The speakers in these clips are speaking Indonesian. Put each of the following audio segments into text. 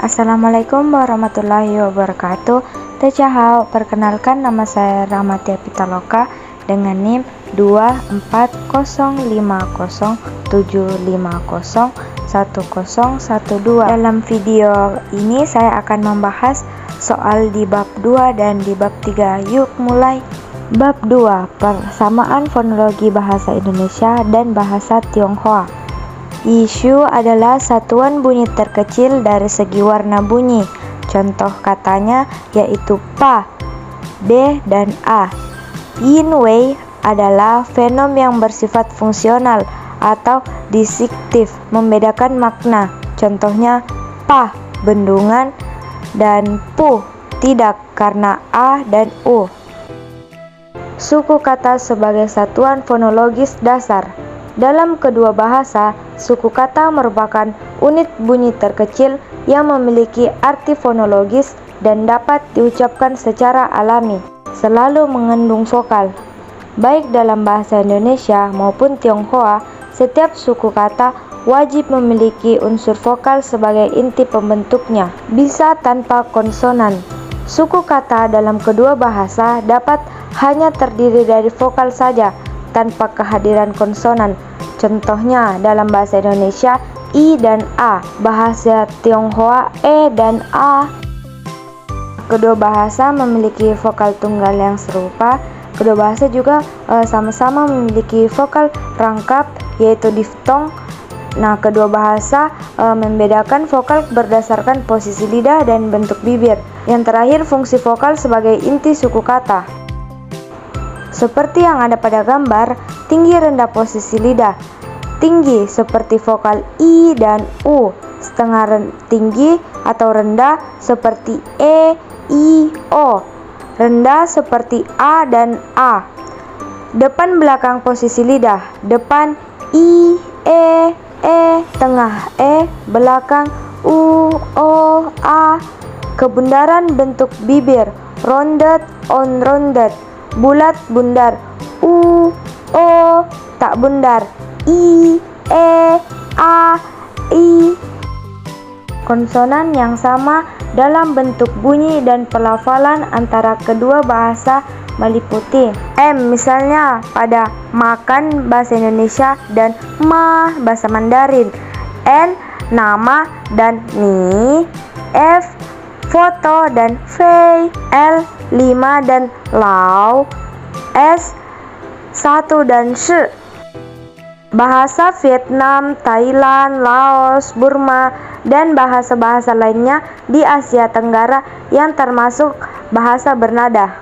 Assalamualaikum warahmatullahi wabarakatuh. Tachahao, perkenalkan nama saya Rahmatia Pitaloka dengan NIM 2405075010112. Dalam video ini saya akan membahas soal di bab 2 dan di bab 3. Yuk mulai. Bab 2, persamaan fonologi bahasa Indonesia dan bahasa Tionghoa. Yishu adalah satuan bunyi terkecil dari segi warna bunyi. Contoh katanya yaitu pa, b, dan a. Yin wei adalah fenom yang bersifat fungsional atau distinktif, membedakan makna. Contohnya pa, bendungan, dan pu, tidak, karena a dan u. Suku kata sebagai satuan fonologis dasar. Dalam kedua bahasa, suku kata merupakan unit bunyi terkecil yang memiliki arti fonologis dan dapat diucapkan secara alami, selalu mengandung vokal. Baik dalam bahasa Indonesia maupun Tionghoa, setiap suku kata wajib memiliki unsur vokal sebagai inti pembentuknya, bisa tanpa konsonan. Suku kata dalam kedua bahasa dapat hanya terdiri dari vokal saja, tanpa kehadiran konsonan. Contohnya dalam bahasa Indonesia i dan a, bahasa Tionghoa e dan a. Kedua bahasa memiliki vokal tunggal yang serupa. Kedua bahasa juga sama-sama memiliki vokal rangkap yaitu diftong. Nah, kedua bahasa membedakan vokal berdasarkan posisi lidah dan bentuk bibir. Yang terakhir, fungsi vokal sebagai inti suku kata. Seperti yang ada pada gambar, tinggi rendah posisi lidah. Tinggi seperti vokal i dan u, setengah tinggi atau rendah seperti e, i, o. Rendah seperti a dan a. Depan belakang posisi lidah. Depan i, e, tengah e, belakang u, o, a. Kebundaran bentuk bibir, rounded, on-rounded. Bulat, bundar, u, o, tak bundar, i, e, a, i. Konsonan yang sama dalam bentuk bunyi dan pelafalan antara kedua bahasa meliputi m, misalnya pada makan bahasa Indonesia dan ma bahasa Mandarin, n, nama dan ni, f, foto dan fei, l, 5 dan lau, s, 1 dan shi. Bahasa Vietnam, Thailand, Laos, Burma, dan bahasa-bahasa lainnya di Asia Tenggara yang termasuk bahasa bernada.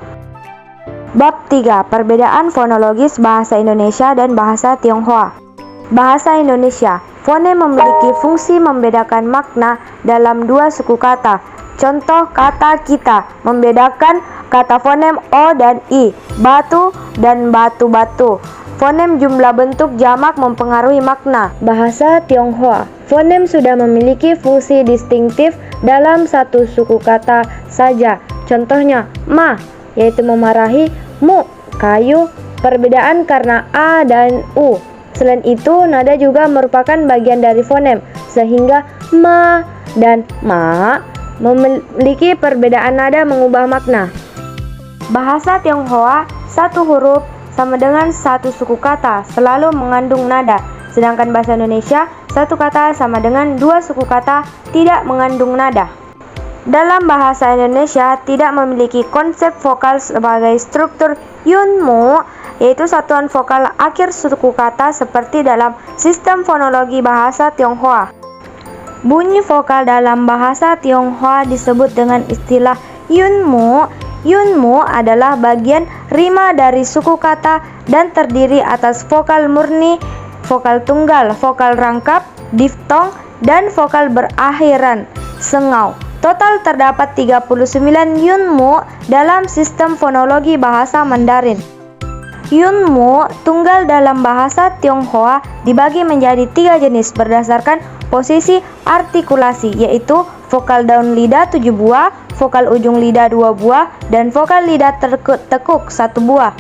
Bab 3, perbedaan fonologis bahasa Indonesia dan bahasa Tionghoa. Bahasa Indonesia, fonem memiliki fungsi membedakan makna dalam dua suku kata. Contoh kata kita membedakan kata fonem o dan i, batu dan batu-batu. Fonem jumlah bentuk jamak mempengaruhi makna. Bahasa Tionghoa, fonem sudah memiliki fungsi distinktif dalam satu suku kata saja. Contohnya ma, yaitu memarahi, mu, kayu, perbedaan karena a dan u. Selain itu, nada juga merupakan bagian dari fonem, sehingga ma dan ma memiliki perbedaan nada mengubah makna. Bahasa Tionghoa, satu huruf sama dengan satu suku kata, selalu mengandung nada. Sedangkan bahasa Indonesia, satu kata sama dengan dua suku kata, tidak mengandung nada. Dalam bahasa Indonesia, tidak memiliki konsep vokal sebagai struktur yunmu, yaitu satuan vokal akhir suku kata seperti dalam sistem fonologi bahasa Tionghoa. Bunyi vokal dalam bahasa Tionghoa disebut dengan istilah yunmu. Yunmu adalah bagian rima dari suku kata dan terdiri atas vokal murni, vokal tunggal, vokal rangkap, diftong, dan vokal berakhiran sengau. Total terdapat 39 yunmu dalam sistem fonologi bahasa Mandarin. Yunmu tunggal dalam bahasa Tionghoa dibagi menjadi 3 jenis berdasarkan posisi artikulasi, yaitu vokal daun lidah 7 buah, vokal ujung lidah 2 buah, dan vokal lidah tekuk 1 buah.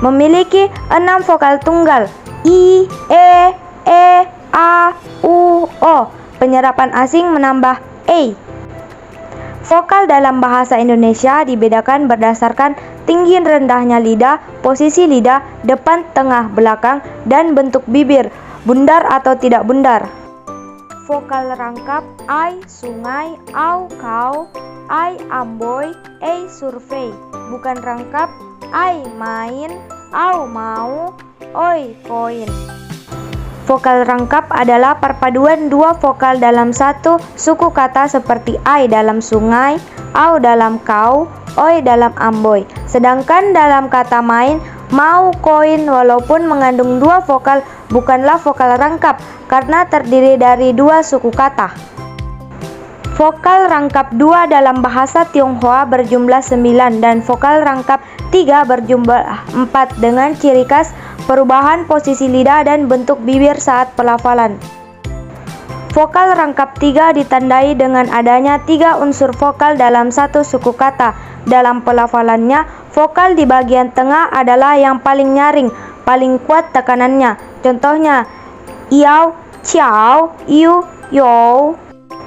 Memiliki 6 vokal tunggal, i, e, a, u, o. Penyerapan asing menambah A. Vokal dalam bahasa Indonesia dibedakan berdasarkan tinggi rendahnya lidah, posisi lidah, depan, tengah, belakang, dan bentuk bibir, bundar atau tidak bundar. Vokal rangkap I, sungai, au, kau, I, amboy, A, survei. Bukan rangkap I, main, au, mau, oi, koin. Vokal rangkap adalah perpaduan dua vokal dalam satu suku kata seperti I dalam sungai, au dalam kau, oi dalam amboy. Sedangkan dalam kata main, mau, koin walaupun mengandung dua vokal bukanlah vokal rangkap karena terdiri dari dua suku kata. Vokal rangkap 2 dalam bahasa Tionghoa berjumlah 9 dan vokal rangkap 3 berjumlah 4 dengan ciri khas perubahan posisi lidah dan bentuk bibir saat pelafalan. Vokal rangkap 3 ditandai dengan adanya 3 unsur vokal dalam satu suku kata. Dalam pelafalannya, vokal di bagian tengah adalah yang paling nyaring, paling kuat tekanannya. Contohnya, iau, ciao, iu, you.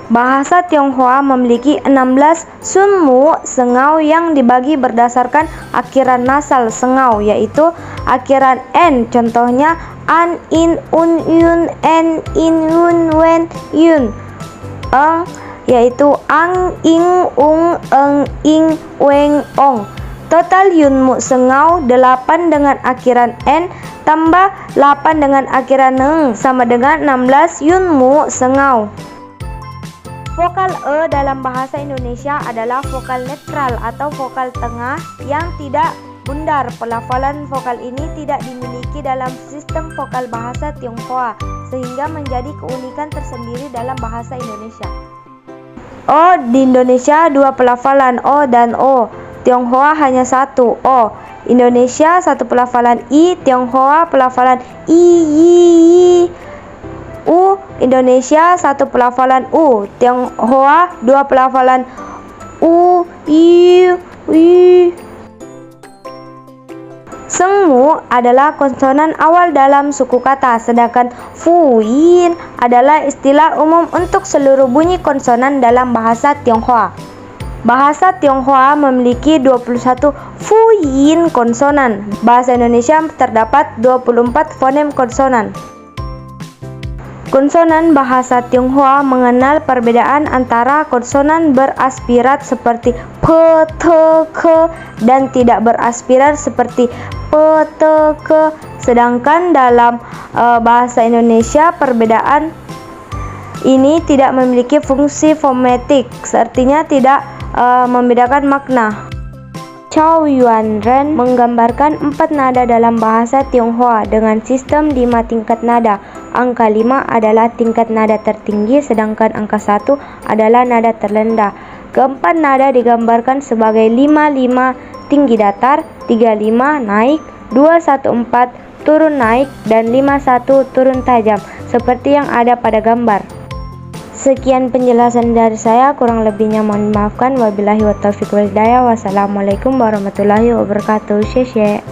Bahasa Tionghoa memiliki 16 sunmu sengau yang dibagi berdasarkan akhiran nasal sengau, yaitu akhiran n, contohnya an, in, un, yun, en, in, yun, wen, yun. Eng, yaitu ang, ing, ung, eng, ing, weng, ong. Total yunmu sengau 8 dengan akhiran n tambah 8 dengan akhiran neng sama dengan 16 yunmu sengau. Vokal E dalam bahasa Indonesia adalah vokal netral atau vokal tengah yang tidak bundar. Pelafalan vokal ini tidak dimiliki dalam sistem vokal bahasa Tionghoa, sehingga menjadi keunikan tersendiri dalam bahasa Indonesia. O di Indonesia 2 pelafalan, O dan O. Tionghoa hanya 1, O. Indonesia 1 pelafalan I, Tionghoa pelafalan I. U, Indonesia 1 pelafalan U, Tionghoa 2 pelafalan U, I, I. Sengmu adalah konsonan awal dalam suku kata, sedangkan fuyin adalah istilah umum untuk seluruh bunyi konsonan dalam bahasa Tionghoa. Bahasa Tionghoa memiliki 21 fuyin konsonan. Bahasa Indonesia terdapat 24 fonem konsonan. Konsonan bahasa Tionghoa mengenal perbedaan antara konsonan beraspirat seperti p, t, k dan tidak beraspirat seperti p, t, k. Sedangkan dalam bahasa Indonesia perbedaan ini tidak memiliki fungsi fonetik, artinya tidak membedakan makna. Chow Yuan Ren menggambarkan 4 nada dalam bahasa Tionghoa dengan sistem 5 tingkat nada. Angka 5 adalah tingkat nada tertinggi, sedangkan angka 1 adalah nada terendah. Keempat nada digambarkan sebagai 5-5 tinggi datar, 3-5 naik, 2-1-4 turun naik, dan 5-1 turun tajam, seperti yang ada pada gambar. Sekian penjelasan dari saya, kurang lebihnya mohon dimaafkan. Wabillahi wa taufiq wal hidayah. Wassalamualaikum warahmatullahi wabarakatuh. Syekh.